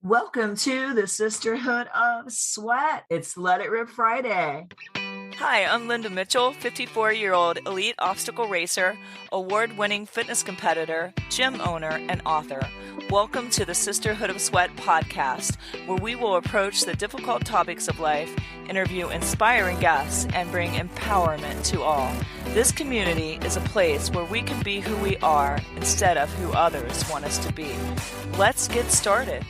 Welcome to the Sisterhood of Sweat. It's Let It Rip Friday. Hi, I'm Linda Mitchell, 54-year-old elite obstacle racer, award-winning fitness competitor, gym owner, and author. Welcome to the Sisterhood of Sweat podcast, where we will approach the difficult topics of life, interview inspiring guests, and bring empowerment to all. This community is a place where we can be who we are instead of who others want us to be. Let's get started.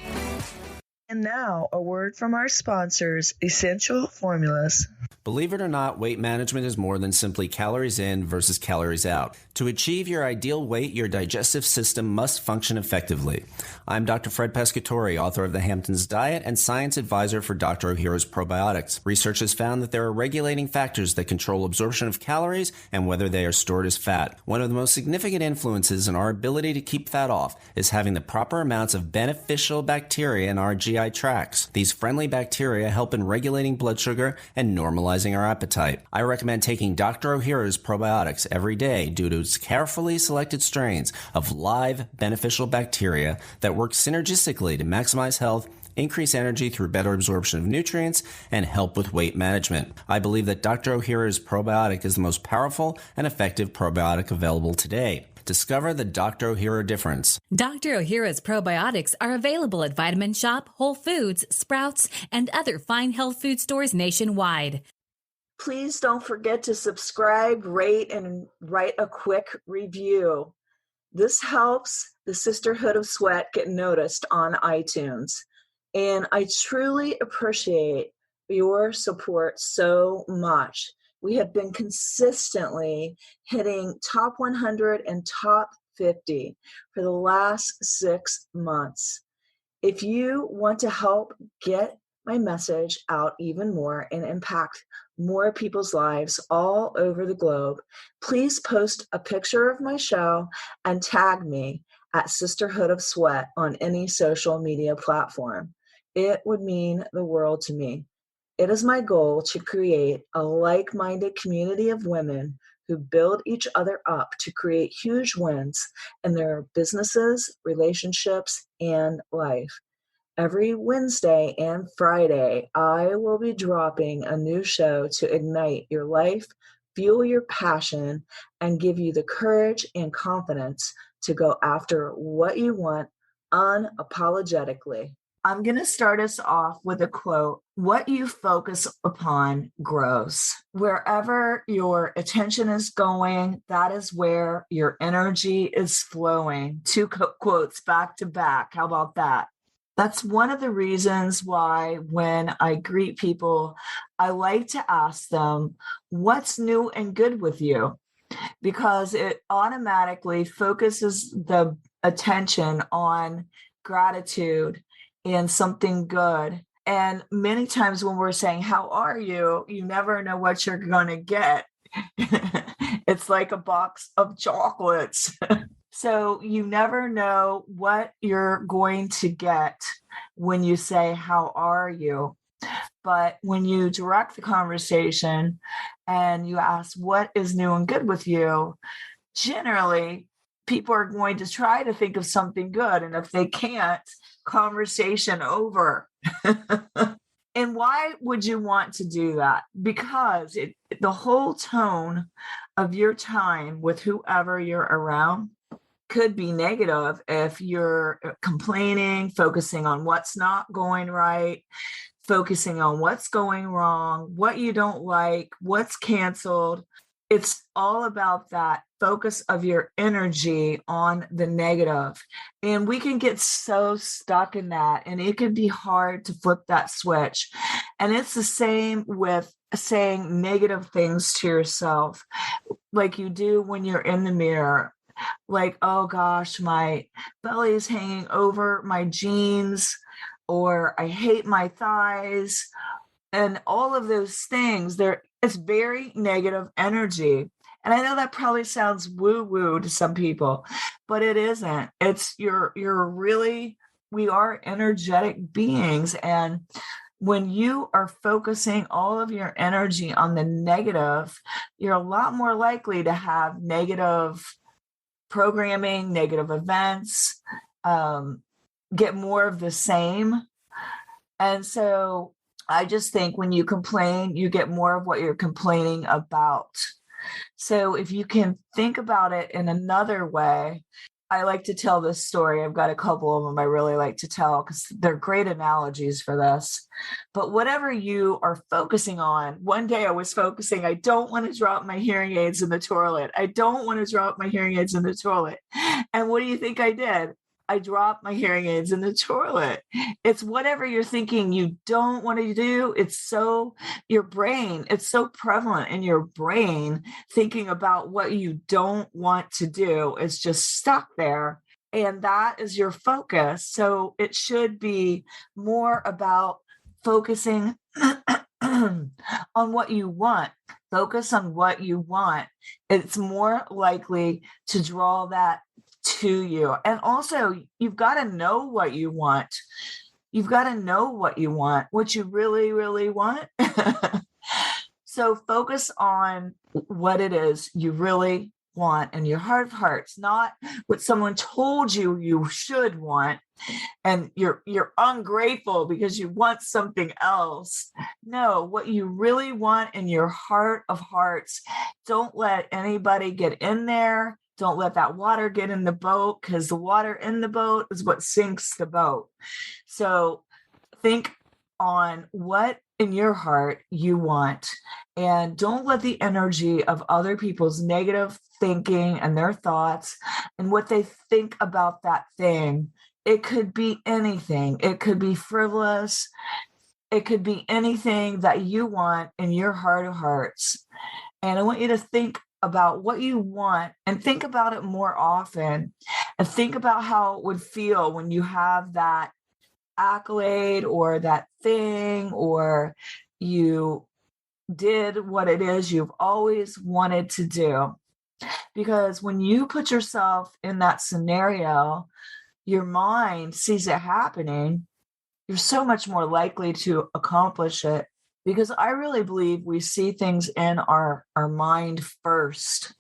And now, a word from our sponsors, Essential Formulas. Believe it or not, weight management is more than simply calories in versus calories out. To achieve your ideal weight, your digestive system must function effectively. I'm Dr. Fred Pescatore, author of The Hamptons Diet and science advisor for Dr. Ohhira's Probiotics. Research has found that there are regulating factors that control absorption of calories and whether they are stored as fat. One of the most significant influences in our ability to keep fat off is having the proper amounts of beneficial bacteria in our GI tracts. These friendly bacteria help in regulating blood sugar and normalizing our appetite. I recommend taking Dr. Ohhira's Probiotics every day due to its carefully selected strains of live beneficial bacteria that work synergistically to maximize health, increase energy through better absorption of nutrients, and help with weight management. I believe that Dr. Ohhira's probiotic is the most powerful and effective probiotic available today. Discover the Dr. Ohhira difference. Dr. Ohhira's probiotics are available at Vitamin Shoppe, Whole Foods, Sprouts, and other fine health food stores nationwide. Please don't forget to subscribe, rate, and write a quick review. This helps the Sisterhood of Sweat get noticed on iTunes. And I truly appreciate your support so much. We have been consistently hitting top 100 and top 50 for the last 6 months. If you want to help get my message out even more and impact more people's lives all over the globe, please post a picture of my show and tag me at Sisterhood of Sweat on any social media platform. It would mean the world to me. It is my goal to create a like-minded community of women who build each other up to create huge wins in their businesses, relationships, and life. Every Wednesday and Friday, I will be dropping a new show to ignite your life, fuel your passion, and give you the courage and confidence to go after what you want unapologetically. I'm going to start us off with a quote. What you focus upon grows. Wherever your attention is going, that is where your energy is flowing. Two quotes back to back. How about that? That's one of the reasons why when I greet people, I like to ask them, what's new and good with you? Because it automatically focuses the attention on gratitude and something good. And many times when we're saying, how are you? You never know what you're going to get. It's like a box of chocolates. So you never know what you're going to get when you say, how are you? But when you direct the conversation and you ask, what is new and good with you? Generally, people are going to try to think of something good. And if they can't, conversation over. And why would you want to do that? Because the whole tone of your time with whoever you're around could be negative if you're complaining, focusing on what's not going right, focusing on what's going wrong, what you don't like, what's canceled. It's all about that focus of your energy on the negative. And we can get so stuck in that, and it can be hard to flip that switch. And it's the same with saying negative things to yourself, like you do when you're in the mirror. Like, oh gosh, my belly is hanging over my jeans, or I hate my thighs, and all of those things. It's very negative energy. And I know that probably sounds woo-woo to some people, but it isn't. It's we are energetic beings. And when you are focusing all of your energy on the negative, you're a lot more likely to have negative programming, negative events, get more of the same. And so I just think when you complain, you get more of what you're complaining about. So if you can think about it in another way, I like to tell this story. I've got a couple of them I really like to tell because they're great analogies for this. But whatever you are focusing on, one day I was focusing, I don't want to drop my hearing aids in the toilet. I don't want to drop my hearing aids in the toilet. And what do you think I did? I dropped my hearing aids in the toilet. It's whatever you're thinking you don't want to do. It's so your brain, it's so prevalent in your brain thinking about what you don't want to do. It's just stuck there. And that is your focus. So it should be more about focusing on what you want. Focus on what you want. It's more likely to draw that to you. And also, you've got to know what you want. You've got to know what you want, what you really, really want. So focus on what it is you really want in your heart of hearts, not what someone told you you should want. And you're ungrateful because you want something else. No, what you really want in your heart of hearts. Don't let anybody get in there. Don't let that water get in the boat, because the water in the boat is what sinks the boat. So think on what in your heart you want, and don't let the energy of other people's negative thinking and their thoughts and what they think about that thing. It could be anything. It could be frivolous. It could be anything that you want in your heart of hearts. And I want you to think about what you want and think about it more often, and think about how it would feel when you have that accolade or that thing, or you did what it is you've always wanted to do. Because when you put yourself in that scenario, your mind sees it happening, you're so much more likely to accomplish it. Because I really believe we see things in our mind first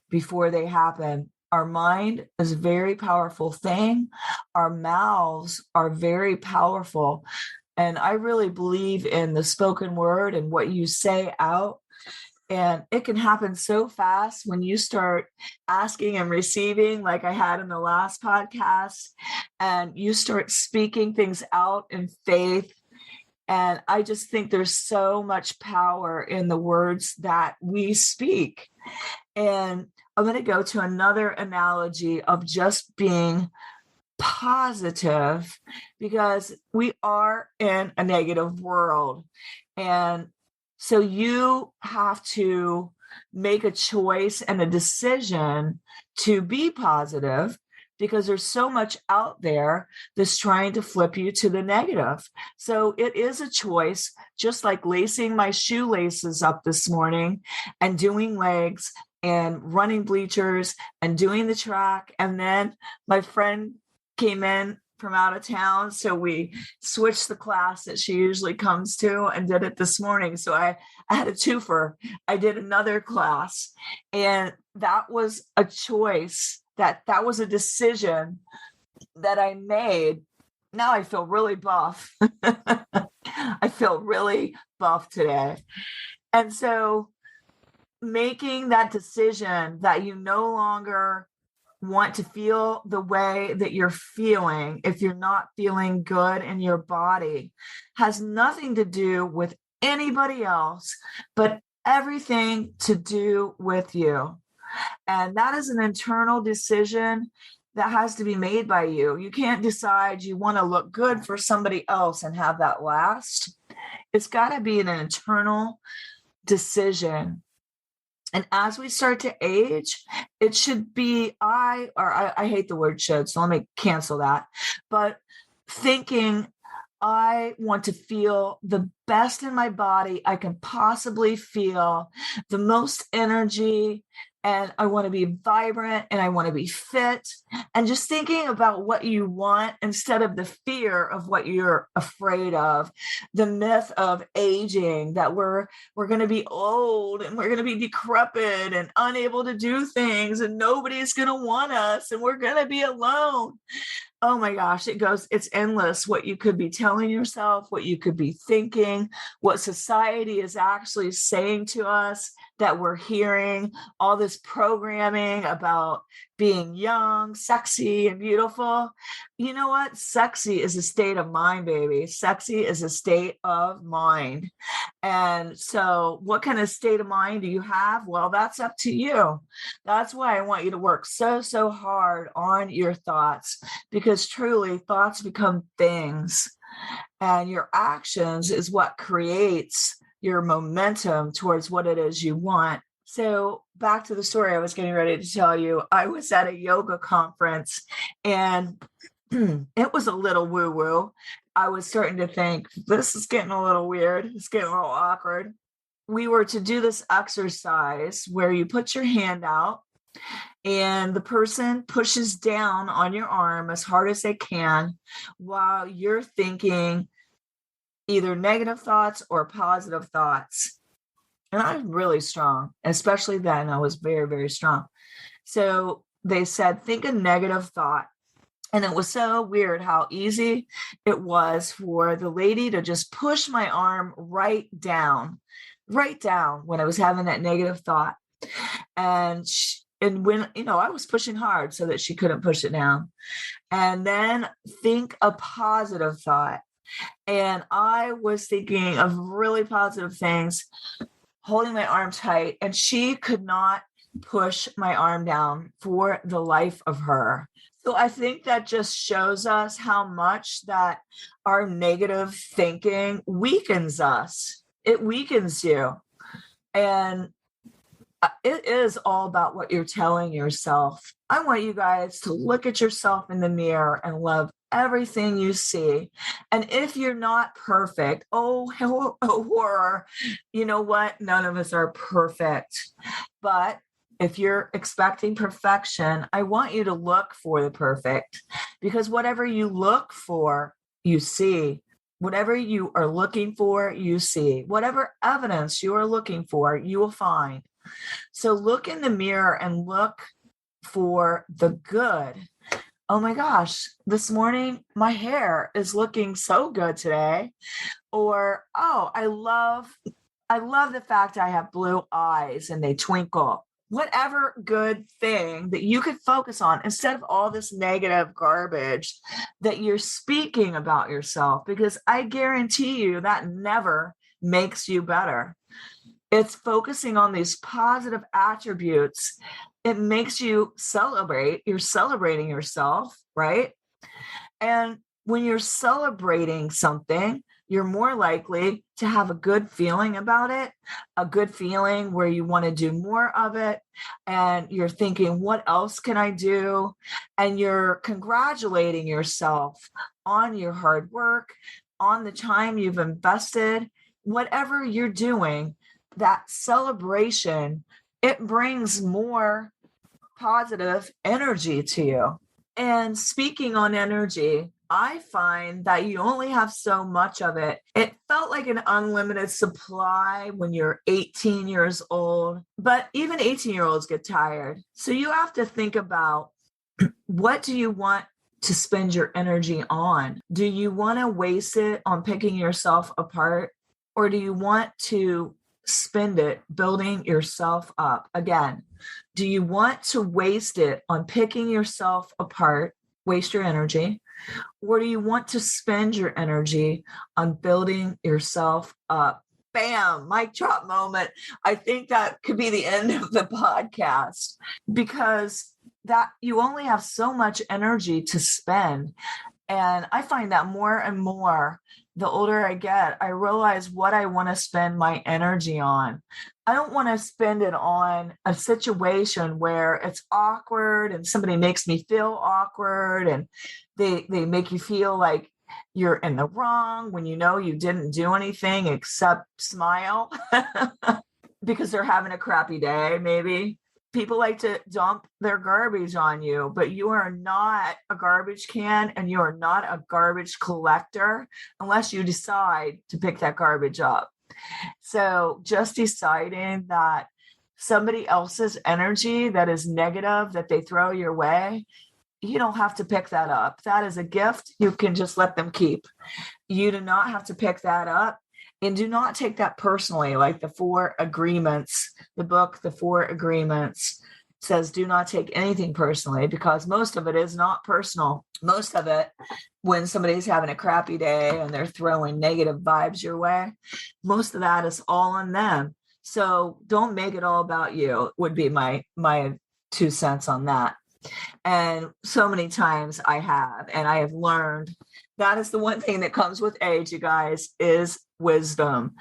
before they happen. Our mind is a very powerful thing. Our mouths are very powerful. And I really believe in the spoken word and what you say out. And it can happen so fast when you start asking and receiving, like I had in the last podcast, and you start speaking things out in faith. And I just think there's so much power in the words that we speak. And I'm going to go to another analogy of just being positive, because we are in a negative world. And so you have to make a choice and a decision to be positive, because there's so much out there that's trying to flip you to the negative. So it is a choice, just like lacing my shoelaces up this morning and doing legs and running bleachers and doing the track. And then my friend came in from out of town, so we switched the class that she usually comes to and did it this morning. So I had a twofer. I did another class, and that was a choice. That was a decision that I made. Now I feel really buff. I feel really buff today. And so making that decision that you no longer want to feel the way that you're feeling, if you're not feeling good in your body, has nothing to do with anybody else, but everything to do with you. And that is an internal decision that has to be made by you. You can't decide you want to look good for somebody else and have that last. It's got to be an internal decision. And as we start to age, it should be I hate the word should, so let me cancel that. But thinking, I want to feel the best in my body I can possibly feel, the most energy, and I want to be vibrant and I want to be fit, and just thinking about what you want instead of the fear of what you're afraid of, the myth of aging, that we're going to be old and we're going to be decrepit and unable to do things and nobody's going to want us and we're going to be alone. Oh my gosh, it's endless what you could be telling yourself, what you could be thinking, what society is actually saying to us that we're hearing, all this programming about being young, sexy, and beautiful. You know what? Sexy is a state of mind, baby. Sexy is a state of mind. And so, what kind of state of mind do you have? Well, that's up to you. That's why I want you to work so hard on your thoughts, because truly thoughts become things, and your actions is what creates your momentum towards what it is you want. So back to the story I was getting ready to tell you. I was at a yoga conference, and it was a little woo-woo. I was starting to think, this is getting a little weird. It's getting a little awkward. We were to do this exercise where you put your hand out and the person pushes down on your arm as hard as they can while you're thinking either negative thoughts or positive thoughts. And I'm really strong, especially then I was very, very strong. So they said, think a negative thought. And it was so weird how easy it was for the lady to just push my arm right down when I was having that negative thought. And when, I was pushing hard so that she couldn't push it down. And then think a positive thought. And I was thinking of really positive things, holding my arm tight, and she could not push my arm down for the life of her. So I think that just shows us how much that our negative thinking weakens us. It weakens you. And it is all about what you're telling yourself. I want you guys to look at yourself in the mirror and love everything you see. And if you're not perfect, oh horror, you know what? None of us are perfect. But if you're expecting perfection, I want you to look for the perfect, because whatever you look for, you see. Whatever you are looking for, you see. Whatever evidence you are looking for, you will find. So look in the mirror and look for the good. Oh my gosh, this morning my hair is looking so good today. Or, oh, I love the fact I have blue eyes and they twinkle. Whatever good thing that you could focus on instead of all this negative garbage that you're speaking about yourself, because I guarantee you that never makes you better. It's focusing on these positive attributes. It makes you celebrate. You're celebrating yourself, right? And when you're celebrating something, you're more likely to have a good feeling about it, a good feeling where you want to do more of it. And you're thinking, what else can I do? And you're congratulating yourself on your hard work, on the time you've invested, whatever you're doing. That celebration, it brings more positive energy to you. And speaking on energy, I find that you only have so much of it. It felt like an unlimited supply when you're 18 years old, but even 18-year-olds get tired. So you have to think about, what do you want to spend your energy on? Do you want to waste it on picking yourself apart? Or do you want to spend it building yourself up? Again, do you want to waste it on picking yourself apart, waste your energy? Or do you want to spend your energy on building yourself up? Bam, mic drop moment. I think that could be the end of the podcast, because that you only have so much energy to spend. And I find that more and more, the older I get, I realize what I want to spend my energy on. I don't want to spend it on a situation where it's awkward and somebody makes me feel awkward and they make you feel like you're in the wrong when you know you didn't do anything except smile because they're having a crappy day, maybe. People like to dump their garbage on you, but you are not a garbage can and you are not a garbage collector unless you decide to pick that garbage up. So just deciding that somebody else's energy that is negative that they throw your way, you don't have to pick that up. That is a gift. You can just let them keep. You do not have to pick that up, and do not take that personally. Like the 4 Agreements, the book, the 4 Agreements says, do not take anything personally, because most of it is not personal. Most of it, when somebody's having a crappy day and they're throwing negative vibes your way, most of that is all on them. So don't make it all about you, would be my 2 cents on that. And so many times I have learned that is the one thing that comes with age, you guys, is wisdom.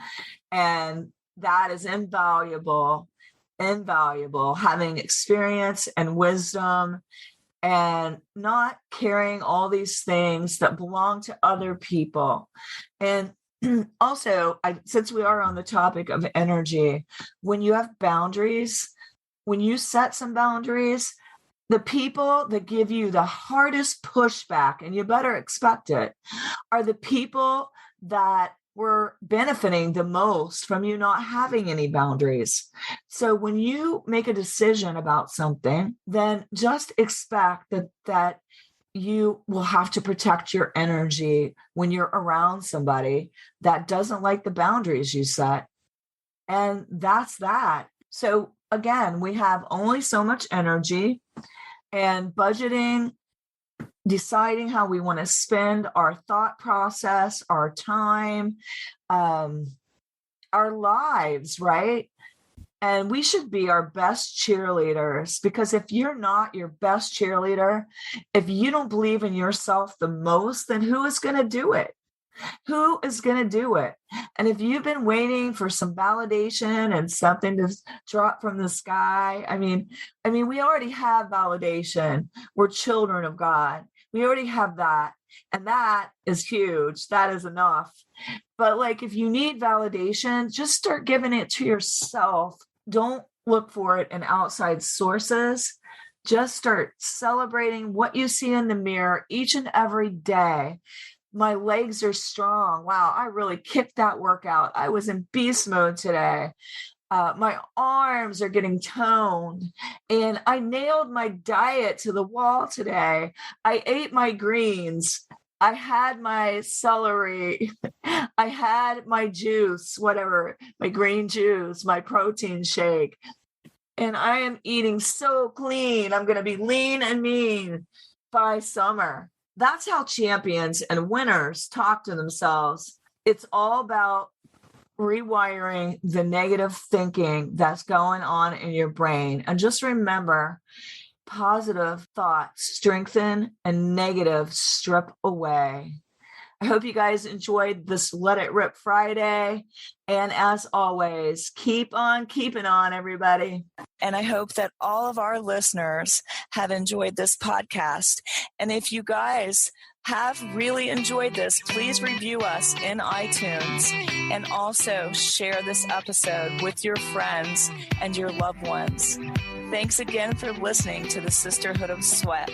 And that is invaluable, having experience and wisdom and not carrying all these things that belong to other people. And also, since we are on the topic of energy, when you have boundaries, when you set some boundaries, the people that give you the hardest pushback, and you better expect it, are the people that were benefiting the most from you not having any boundaries. So when you make a decision about something, then just expect that you will have to protect your energy when you're around somebody that doesn't like the boundaries you set. And that's that. So again, we have only so much energy, and budgeting, deciding how we want to spend our thought process, our time, our lives, right? And we should be our best cheerleaders, because if you're not your best cheerleader, if you don't believe in yourself the most, then who is going to do it? Who is going to do it? And if you've been waiting for some validation and something to drop from the sky, I mean, we already have validation. We're children of God. We already have that. And that is huge. That is enough. But like, if you need validation, just start giving it to yourself. Don't look for it in outside sources. Just start celebrating what you see in the mirror each and every day. My legs are strong. Wow, I really kicked that workout. I was in beast mode today. My arms are getting toned, and I nailed my diet to the wall today. I ate my greens. I had my celery. I had my juice, whatever, my green juice, my protein shake. And I am eating so clean. I'm going to be lean and mean by summer. That's how champions and winners talk to themselves. It's all about rewiring the negative thinking that's going on in your brain. And just remember, positive thoughts strengthen and negative strip away. I hope you guys enjoyed this Let It Rip Friday. And as always, keep on keeping on, everybody. And I hope that all of our listeners have enjoyed this podcast. And if you guys have really enjoyed this, please review us in iTunes, and also share this episode with your friends and your loved ones. Thanks again for listening to the Sisterhood of Sweat.